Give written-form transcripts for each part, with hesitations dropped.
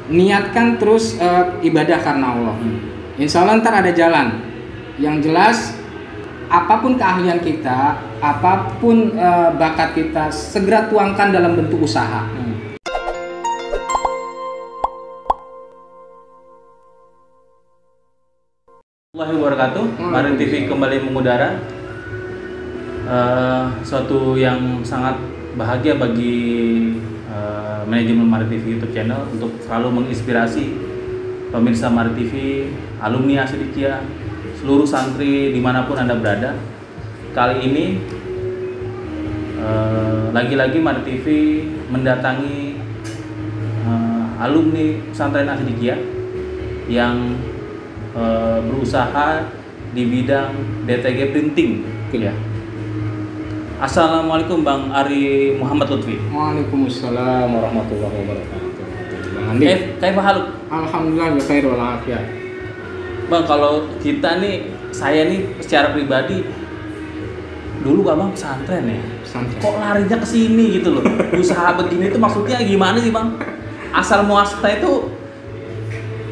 niatkan terus ibadah karena Allah. Insya Allah ntar ada jalan. Yang jelas apapun keahlian kita, apapun bakat kita, segera tuangkan dalam bentuk usaha. Assalamualaikum warahmatullahi wabarakatuh. Marin TV kembali mengudara. Suatu yang sangat bahagia bagi manajemen Marin TV YouTube channel untuk selalu menginspirasi pemirsa Marin TV, alumni Asidikia, seluruh santri dimanapun Anda berada. Kali ini lagi-lagi Marin TV mendatangi alumni pesantren Asidikia yang berusaha di bidang DTG printing, ya. Assalamualaikum Bang Ari Muhammad Lutfi. Waalaikumsalam warahmatullahi wabarakatuh. Bang Andi. Kaifa haluk? Alhamdulillah khair walafiat. Bang, kalau kita nih, saya nih secara pribadi dulu Abang pesantren ya. Pesantren. Kok larinya ke sini gitu loh. Usaha begini tuh maksudnya gimana sih Bang? Asal muasalnya itu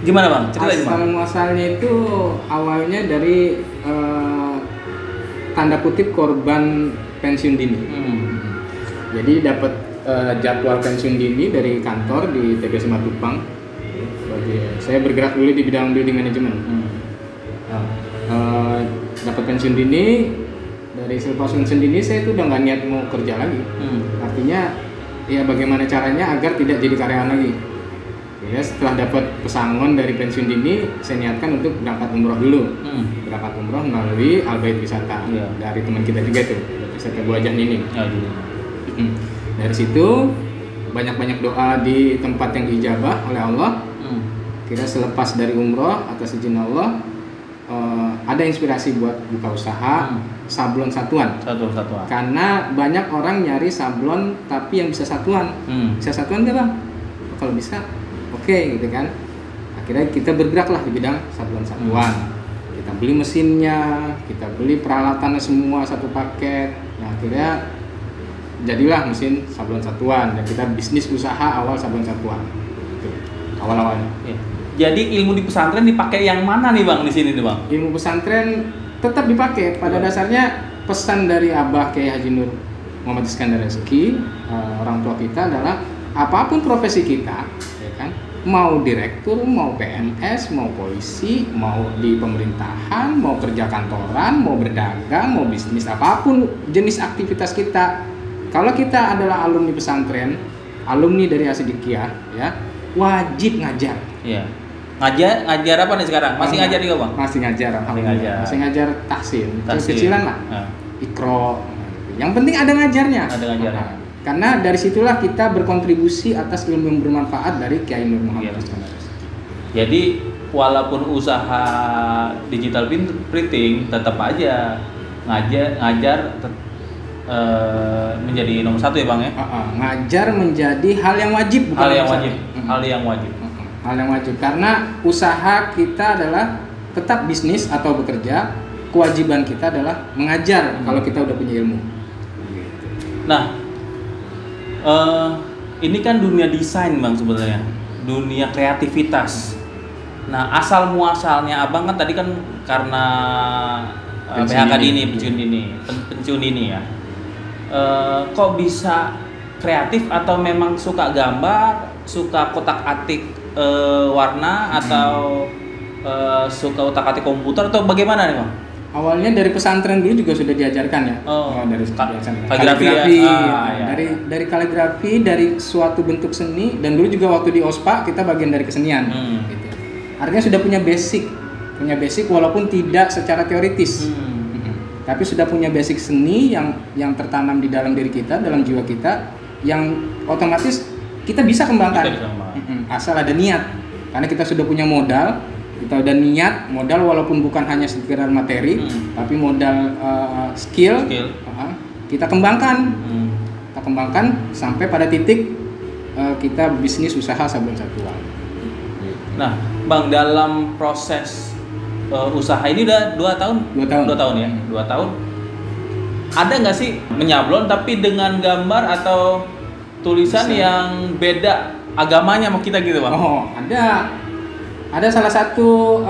gimana Bang? Ceritain Bang. Asal muasalnya itu awalnya dari tanda kutip korban pensiun dini. Jadi dapat jadwal pensiun dini dari kantor di TB Simatupang. Saya bergerak dulu di bidang building management. Dapat pensiun dini, dari selepas pensiun dini saya itu udah nggak niat mau kerja lagi. Artinya ya bagaimana caranya agar tidak jadi karyawan lagi. Ya, setelah dapat pesangon dari pensiun dini, saya niatkan untuk berangkat umroh dulu. Berangkat umroh melalui Al Bait Wisata, dari teman kita juga tuh, Wisata Buajah ini. Dari situ banyak-banyak doa di tempat yang diijabah oleh Allah. Kira selepas dari umroh atas izin Allah, ada inspirasi buat buka usaha sablon satuan. Karena banyak orang nyari sablon tapi yang bisa satuan. Bisa satuan nggak Bang? Kalau bisa, oke, gitu kan. Akhirnya kita bergeraklah di bidang sablon satuan. Kita beli mesinnya, kita beli peralatannya semua satu paket. Nah, akhirnya jadilah mesin sablon satuan dan kita bisnis usaha awal sablon satuan. Gitu. Awal-awalnya. Jadi ilmu di pesantren dipakai yang mana nih Bang di sini nih Bang? Ilmu pesantren tetap dipakai. Pada dasarnya pesan dari Abah Kiai Haji Nur Muhammad Iskandar Rezeki, orang tua kita adalah apapun profesi kita, ya kan, mau direktur, mau PNS, mau polisi, mau di pemerintahan, mau kerja kantoran, mau berdagang, mau bisnis, apapun jenis aktivitas kita, kalau kita adalah alumni pesantren, alumni dari Asidikia, ya, wajib ngajar. Iya. Ngajar apa nih sekarang? Masih ngajar juga Bang? Masih ngajar, alhamdulillah. Masih ngajar tahsin. Kecil-kecilan lah. Ikro. Yang penting ada ngajarnya. Ada ngajarnya. Karena dari situlah kita berkontribusi atas ilmu yang bermanfaat dari Kiai Nur Muhammad. Jadi walaupun usaha digital printing tetap aja ngajar menjadi nomor satu ya Bang ya. Ngajar menjadi hal yang wajib, bukan hal yang wajib karena usaha kita adalah tetap bisnis atau bekerja, kewajiban kita adalah mengajar kalau kita udah punya ilmu. Nah, ini kan dunia desain Bang sebenarnya, dunia kreativitas. Nah, asal muasalnya Abang kan tadi kan karena PHK pensiun dini ya. Kok bisa kreatif atau memang suka gambar, suka kotak-atik warna atau suka otak-atik komputer atau bagaimana nih Bang? Awalnya dari pesantren dulu juga sudah diajarkan ya. Dari kaligrafi. Dari kaligrafi, dari suatu bentuk seni, dan dulu juga waktu di OSPA kita bagian dari kesenian. Gitu. Artinya sudah punya basic walaupun tidak secara teoritis. Tapi sudah punya basic seni yang tertanam di dalam diri kita, dalam jiwa kita, yang otomatis kita bisa kembangkan. Asal ada niat. Karena kita sudah punya modal, kita udah niat, modal walaupun bukan hanya sekedar materi, tapi modal skill. Kita kembangkan. Kita kembangkan sampai pada titik kita bisnis usaha sablon satuan. Nah, Bang, dalam proses usaha ini udah 2 tahun? 2 tahun ya? 2 tahun. Ada nggak sih menyablon tapi dengan gambar atau tulisan yang beda agamanya sama kita gitu, Bang? Oh, ada salah satu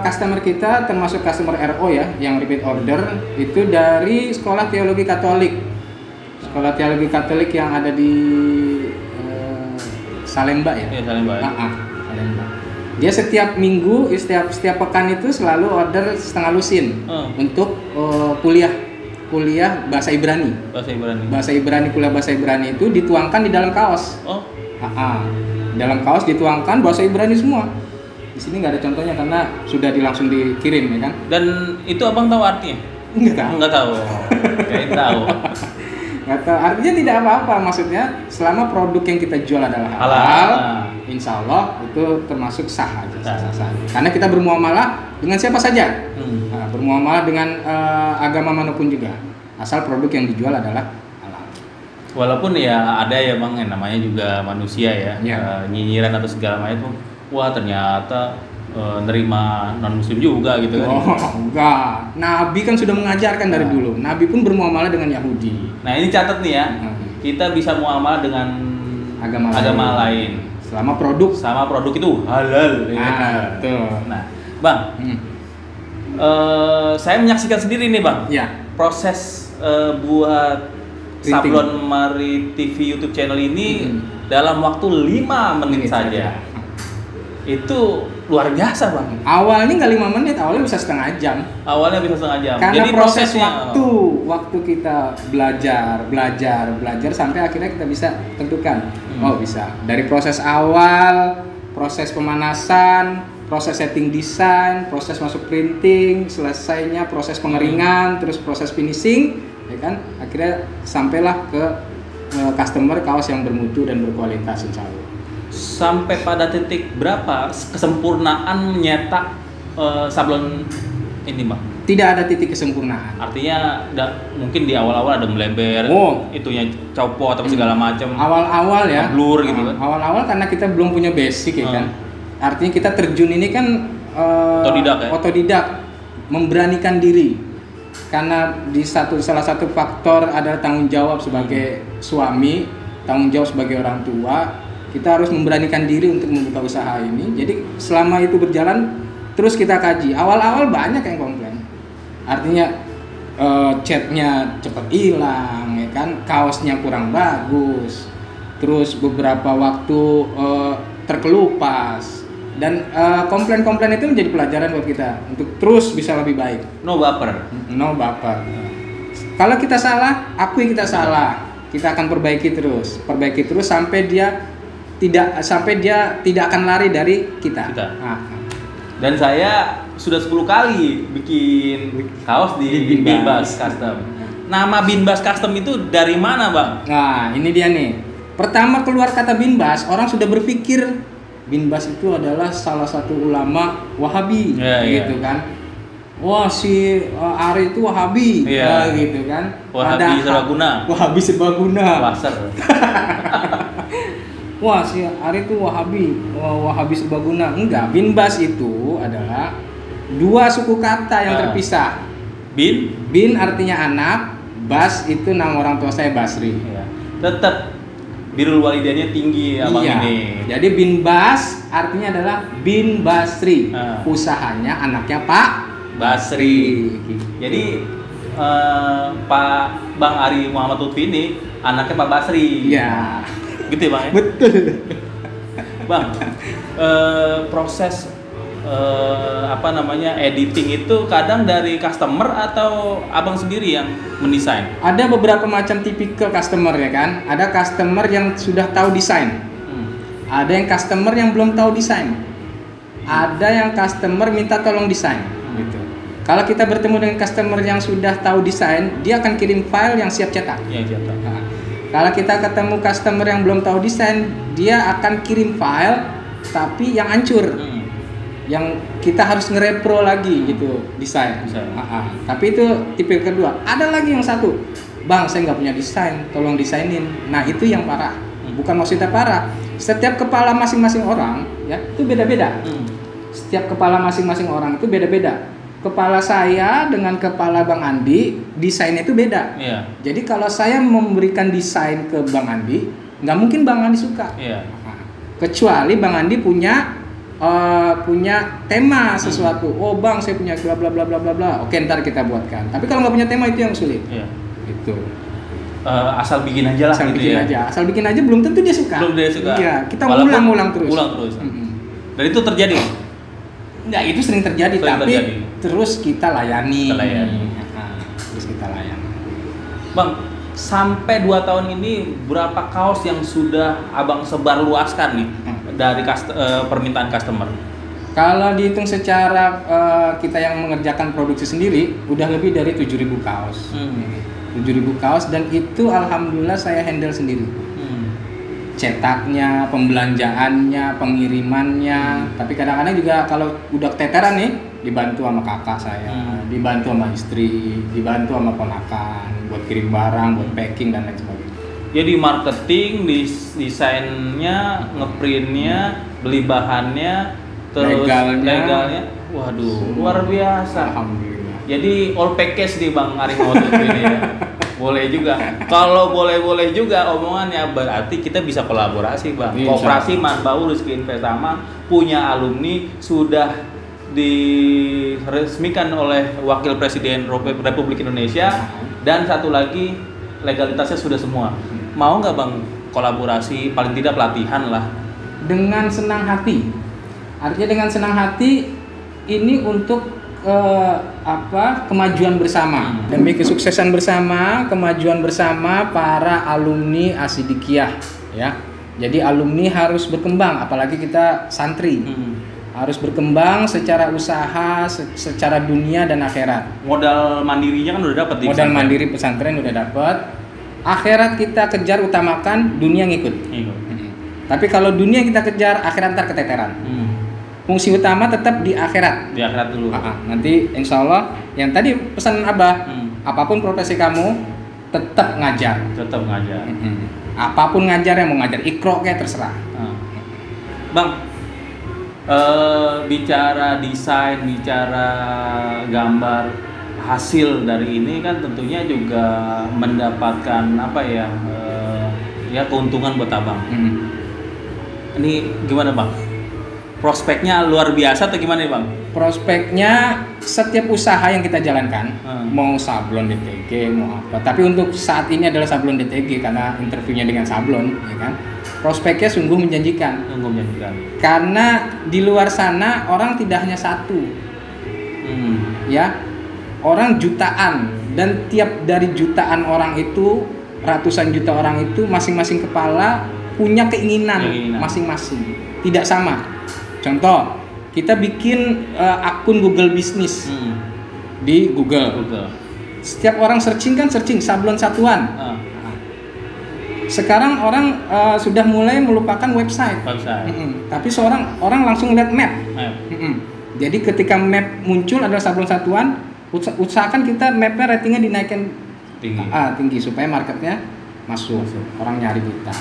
customer kita, termasuk customer RO ya, yang repeat order itu dari Sekolah Teologi Katolik. Sekolah Teologi Katolik yang ada di Salemba ya. Iya, Salemba. Salemba. Dia setiap minggu, setiap pekan itu selalu order setengah lusin untuk kuliah bahasa Ibrani. Kuliah bahasa Ibrani itu dituangkan di dalam kaos. Oh. Dalam kaos dituangkan bahasa Ibrani semua. Di sini nggak ada contohnya karena sudah langsung dikirim ya kan. Dan itu abang tahu artinya? Nggak tahu. Kayak tahu. Nggak tahu. Artinya tidak apa-apa. Maksudnya selama produk yang kita jual adalah halal, insya Allah itu termasuk sah aja. Sah. Karena kita bermuamalah dengan siapa saja. Bermuamalah dengan agama manapun juga. Asal produk yang dijual adalah halal. Walaupun ya ada ya Bang, yang namanya juga manusia ya. Nyinyiran atau segala macam itu. Wah ternyata nerima non muslim juga gitu kan. Enggak. Nabi kan sudah mengajarkan dari dulu. Nabi pun bermuamalah dengan Yahudi. Nah ini catat nih ya. Kita bisa muamalah dengan agama lain. Selama produk itu halal. Betul. Nah, Bang. Saya menyaksikan sendiri nih Bang. Ya. Proses buat Sablon Mari TV YouTube channel ini dalam waktu 5 menit saja. Itu luar biasa Bang. Awalnya nggak 5 menit, awalnya bisa setengah jam. Karena jadi proses waktu kita belajar sampai akhirnya kita bisa tentukan. Oh bisa. Dari proses awal, proses pemanasan, proses setting desain, proses masuk printing, selesainya proses pengeringan, terus proses finishing, ya kan? Akhirnya sampailah ke customer kaos yang bermutu dan berkualitas insya Allah. Sampai pada titik berapa kesempurnaan menyetak sablon ini Bang? Tidak ada titik kesempurnaan. Artinya mungkin di awal-awal ada melebar, itunya copot atau segala macam. Awal-awal ya. Blur gitu kan. Awal-awal karena kita belum punya basic ya kan. Artinya kita terjun ini kan otodidak, memberanikan diri. Karena salah satu faktor adalah tanggung jawab sebagai suami, tanggung jawab sebagai orang tua. Kita harus memberanikan diri untuk membuka usaha ini. Jadi selama itu berjalan terus kita kaji. Awal-awal banyak yang komplain. Artinya catnya cepat hilang, ya kan? Kaosnya kurang bagus. Terus beberapa waktu terkelupas. Dan komplain-komplain itu menjadi pelajaran buat kita untuk terus bisa lebih baik. No baper. Kalau kita salah, akui kita salah. Kita akan perbaiki terus sampai dia tidak akan lari dari kita. Dan saya sudah 10 kali bikin kaos di Binbas Custom. Nama Binbas Custom itu dari mana Bang? Nah ini dia nih. Pertama keluar kata Binbas, orang sudah berpikir Binbas itu adalah salah satu ulama Wahabi, gitu kan. Wah si Ari itu Wahabi, gitu kan. Wahabi serbaguna. Wah si Ari itu Wahabi serbaguna. Enggak, Binbas itu adalah 2 suku kata yang terpisah. Bin artinya anak, Bas itu nama orang tua saya Basri. Tetap birrul walidainnya tinggi abang ini. Jadi Binbas artinya adalah Bin Basri. Usahanya anaknya Pak Basri. Jadi Pak Bang Ari Muhammad Lutfi ini anaknya Pak Basri. Iya. Gitu ya Bang ya? Betul. Bang, proses editing itu kadang dari customer atau abang sendiri yang mendesain? Ada beberapa macam tipikal customer ya kan. Ada customer yang sudah tahu desain. Ada yang customer yang belum tahu desain. Ada yang customer minta tolong desain. Gitu. Kalau kita bertemu dengan customer yang sudah tahu desain, dia akan kirim file yang siap cetak. Nah, kalau kita ketemu customer yang belum tahu desain, dia akan kirim file tapi yang hancur. Yang kita harus ngerepro lagi gitu desain. Tapi itu tipe kedua. Ada lagi yang satu, Bang saya nggak punya desain, tolong desainin. Nah itu yang parah. Bukan maksudnya parah. Setiap kepala masing-masing orang ya itu beda-beda. Setiap kepala masing-masing orang itu beda-beda. Kepala saya dengan kepala Bang Andi desainnya itu beda. Jadi kalau saya memberikan desain ke Bang Andi, nggak mungkin Bang Andi suka. Kecuali Bang Andi punya tema sesuatu. Oh Bang, saya punya bla bla bla bla bla bla. Oke, ntar kita buatkan. Tapi kalau nggak punya tema itu yang sulit. Iya. Itu. Asal bikin aja lah. Asal gitu bikin ya. aja. Asal bikin aja belum tentu dia suka. Belum dia suka. Iya, kita Walaupun ulang terus. Ulang terus. Dan itu terjadi. Nah, itu sering terjadi, tapi terus kita layani. Terus kita layani. Bang, sampai 2 tahun ini berapa kaos yang sudah Abang sebar luaskan nih dari permintaan customer? Kalau dihitung secara kita yang mengerjakan produksi sendiri, udah lebih dari 7.000 kaos. 7.000 kaos, dan itu alhamdulillah saya handle sendiri. Cetaknya, pembelanjaannya, pengirimannya. Tapi kadang-kadang juga kalau udah keteteran nih, dibantu sama kakak saya, dibantu sama istri, dibantu sama ponakan buat kirim barang, buat packing dan lain sebagainya. Jadi marketing, desainnya, ngeprintnya, beli bahannya, terus legalnya. Waduh, luar biasa. Alhamdulillah. Jadi all package nih Bang Arif Motor ini ya. Boleh juga. Kalau boleh juga omongannya, berarti kita bisa kolaborasi Bang. Koperasi Manbau Rizky Investama punya alumni sudah diresmikan oleh Wakil Presiden Republik Indonesia, dan satu lagi legalitasnya sudah semua. Mau nggak Bang kolaborasi, paling tidak pelatihan lah? Dengan senang hati. Artinya dengan senang hati ini untuk kemajuan bersama, demi kesuksesan bersama, kemajuan bersama para alumni Asidikiyah ya. Jadi alumni harus berkembang, apalagi kita santri. Harus berkembang secara usaha, secara dunia dan akhirat. Modal mandirinya kan udah dapat di modal mandiri pesantren udah dapat. Akhirat kita kejar, utamakan, dunia ngikut. Tapi kalau dunia kita kejar, akhirat ntar keteteran. Fungsi utama tetap di akhirat. Di akhirat dulu. Nanti insya Allah yang tadi pesan Abah, apapun profesi kamu tetap ngajar. Tetap ngajar. Apapun ngajar, yang mau ngajar ikro kayak terserah. Bang, bicara desain, bicara gambar, hasil dari ini kan tentunya juga mendapatkan apa ya, ya keuntungan buat Abang. Ini gimana Bang? Prospeknya luar biasa atau gimana nih Bang? Prospeknya setiap usaha yang kita jalankan, mau sablon DTG, mau apa. Tapi untuk saat ini adalah sablon DTG karena interviewnya dengan sablon, ya kan? Prospeknya sungguh menjanjikan. Karena di luar sana orang tidak hanya satu, ya, orang jutaan, dan tiap dari jutaan orang itu, ratusan juta orang itu, masing-masing kepala punya keinginan masing-masing, tidak sama. Contoh, kita bikin akun Google Bisnis di Google. Setiap orang searching sablon satuan. Sekarang orang sudah mulai melupakan website. Tapi orang langsung lihat map. Jadi ketika map muncul adalah sablon satuan, usahakan kita mapnya ratingnya dinaikkan tinggi supaya marketnya masuk. Orang nyari kita.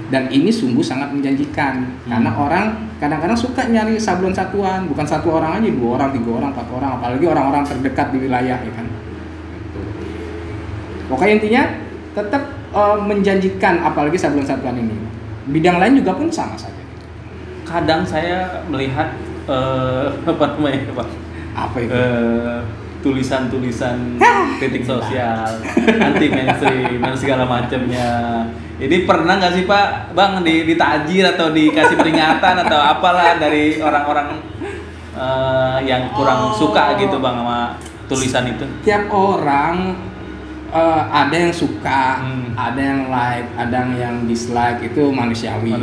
Dan ini sungguh sangat menjanjikan karena orang kadang-kadang suka nyari sablon satuan, bukan satu orang aja, 2 orang, 3 orang, 4 orang, apalagi orang-orang terdekat di wilayah, ya kan. Pokoknya intinya tetap menjanjikan, apalagi sablon satuan ini. Bidang lain juga pun sama saja. Kadang saya melihat apa namanya Pak? Apa itu? Tulisan-tulisan kritik sosial, anti mainstream dan segala macamnya. Ini pernah nggak sih Pak, Bang, ditajir atau dikasih peringatan atau apalah dari orang-orang yang kurang suka gitu Bang sama tulisan itu? Tiap orang ada yang suka, ada yang like, ada yang dislike, itu manusiawi.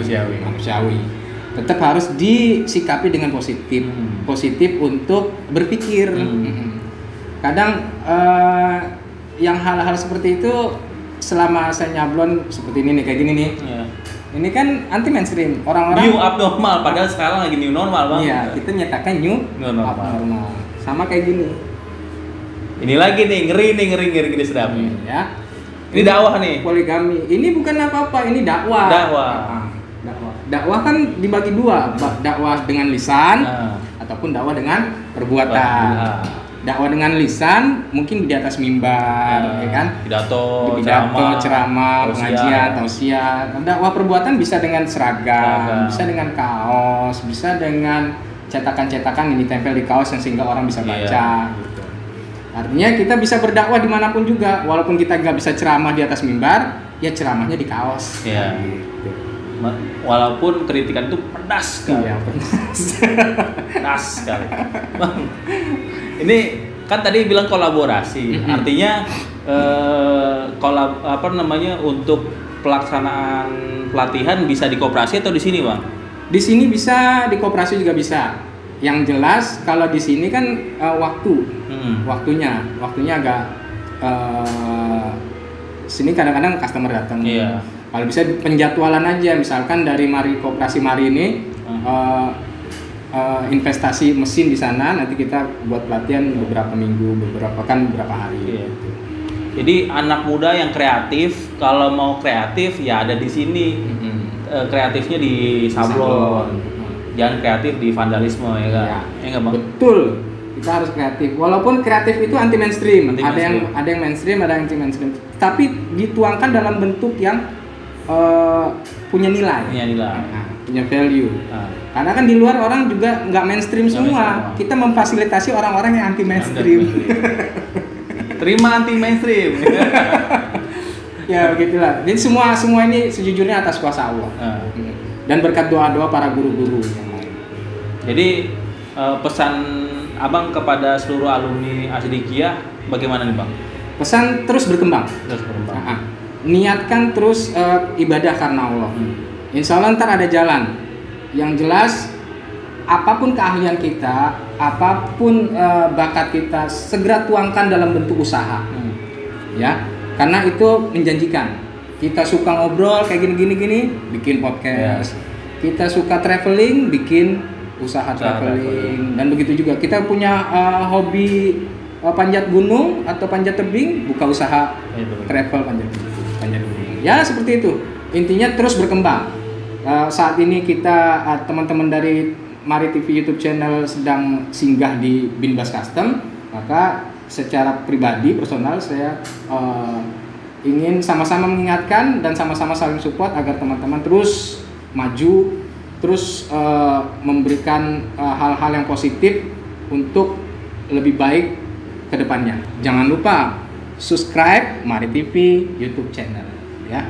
Tetap harus disikapi dengan positif untuk berpikir. Kadang yang hal-hal seperti itu selama saya nyablon seperti ini nih, kayak gini nih. Ini kan anti mainstream. Orang-orang new abnormal, padahal sekarang lagi new normal Bang. Iya, kita nyatakan new abnormal. Sama kayak gini. Ini lagi nih, ngeri sedap. Ya. Ini dakwah nih. Poligami. Ini bukan apa-apa, ini dakwah. Dakwah kan dibagi 2, dakwah dengan lisan ataupun dakwah dengan perbuatan. dakwah dengan lisan mungkin di atas mimbar, ya kan? Pidato, ceramah, pengajian, tausiah. Dakwah perbuatan bisa dengan seragam, bisa dengan kaos, bisa dengan cetakan-cetakan yang ditempel di kaos yang sehingga orang bisa baca. Gitu. Artinya kita bisa berdakwah dimanapun juga, walaupun kita nggak bisa ceramah di atas mimbar, ya ceramahnya di kaos. Iya. Gitu. Walaupun kritikan itu pedas sekali. Iya, pedas sekali. Bang, ini kan tadi bilang kolaborasi, artinya untuk pelaksanaan pelatihan bisa di koperasi atau di sini, Bang? Di sini bisa, di koperasi juga bisa. Yang jelas kalau di sini kan waktunya agak sini kadang-kadang customer datang. Iya. Kalau bisa penjadwalan aja, misalkan dari koperasi Mari ini investasi mesin di sana, nanti kita buat pelatihan beberapa minggu, beberapa hari. Iya. Jadi anak muda yang kreatif, kalau mau kreatif ya ada di sini. Kreatifnya di sablon. Jangan kreatif di vandalisme, ya kan? Ya nggak, Bang? Betul. Kita harus kreatif. Walaupun kreatif itu anti mainstream. Ada yang mainstream, ada yang anti mainstream. Tapi dituangkan dalam bentuk yang punya nilai, punya value. Karena kan di luar orang juga nggak mainstream semua. Kita memfasilitasi orang-orang yang anti mainstream. Terima anti mainstream. Ya begitulah. Jadi semua ini sejujurnya atas kuasa Allah. Dan berkat doa-doa para guru-guru yang lain. Jadi pesan Abang kepada seluruh alumni Asidikiyah bagaimana nih, Bang? Pesan terus berkembang. Niatkan terus ibadah karena Allah. Insya Allah ntar ada jalan. Yang jelas apapun keahlian kita, apapun bakat kita, segera tuangkan dalam bentuk usaha. Ya, karena itu menjanjikan. Kita suka ngobrol kayak gini, bikin podcast. Kita suka traveling, bikin usaha traveling. Dan begitu juga kita punya hobi panjat gunung atau panjat tebing, buka usaha travel panjat gunung. Ya seperti itu. Intinya terus berkembang. Saat ini kita teman-teman dari Mari TV YouTube channel sedang singgah di Binbas Custom, maka secara pribadi personal saya ingin sama-sama mengingatkan dan sama-sama saling support agar teman-teman terus maju, terus memberikan hal-hal yang positif untuk lebih baik ke depannya. Jangan lupa subscribe Mari TV YouTube channel, ya.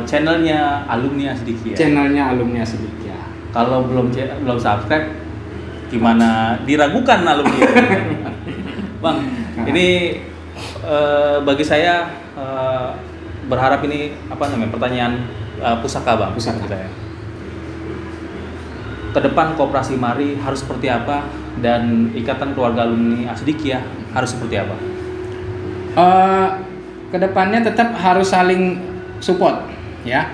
Channelnya Alumni Asidikiyah. Channelnya Alumni Asidikiyah. Kalau belum subscribe, gimana diragukan alumni? Bang, ini bagi saya berharap ini pertanyaan pusaka, Bang. Pusaka. Ke depan koperasi Mari harus seperti apa dan ikatan keluarga alumni Asidikiyah harus seperti apa? Kedepannya tetap harus saling support, ya.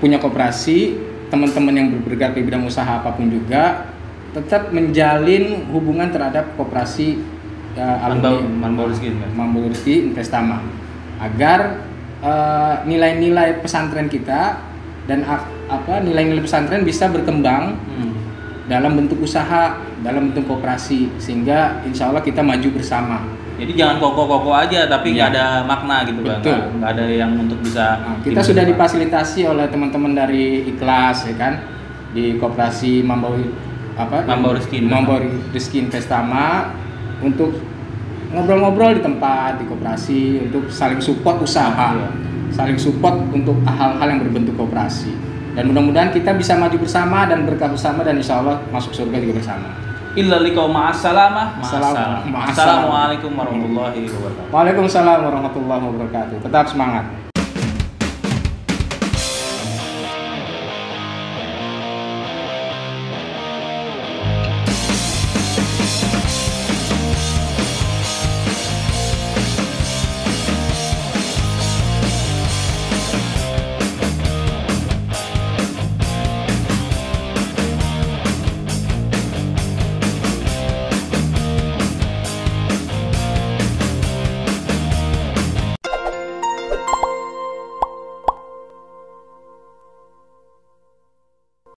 Punya koperasi, teman-teman yang bergerak di bidang usaha apapun juga tetap menjalin hubungan terhadap koperasi alumni Mambaul Rizki Investama, agar nilai-nilai pesantren kita dan nilai-nilai pesantren bisa berkembang dalam bentuk usaha, dalam bentuk koperasi, sehingga insya Allah kita maju bersama. Jadi jangan kokoh-kokoh aja tapi nggak ada makna gitu, Bang. Nggak ada yang untuk bisa. Kita sudah difasilitasi oleh teman-teman dari Ikhlas, ya kan, di koperasi Mambaul Rizki Investama untuk ngobrol-ngobrol di tempat, di koperasi, untuk saling support usaha, saling support untuk hal-hal yang berbentuk koperasi. Dan mudah-mudahan kita bisa maju bersama dan berkah bersama, dan insya Allah masuk surga juga bersama. Illa liqau ma'assalamah. Assalamualaikum warahmatullahi wabarakatuh. Waalaikumsalam warahmatullahi wabarakatuh. Tetap semangat.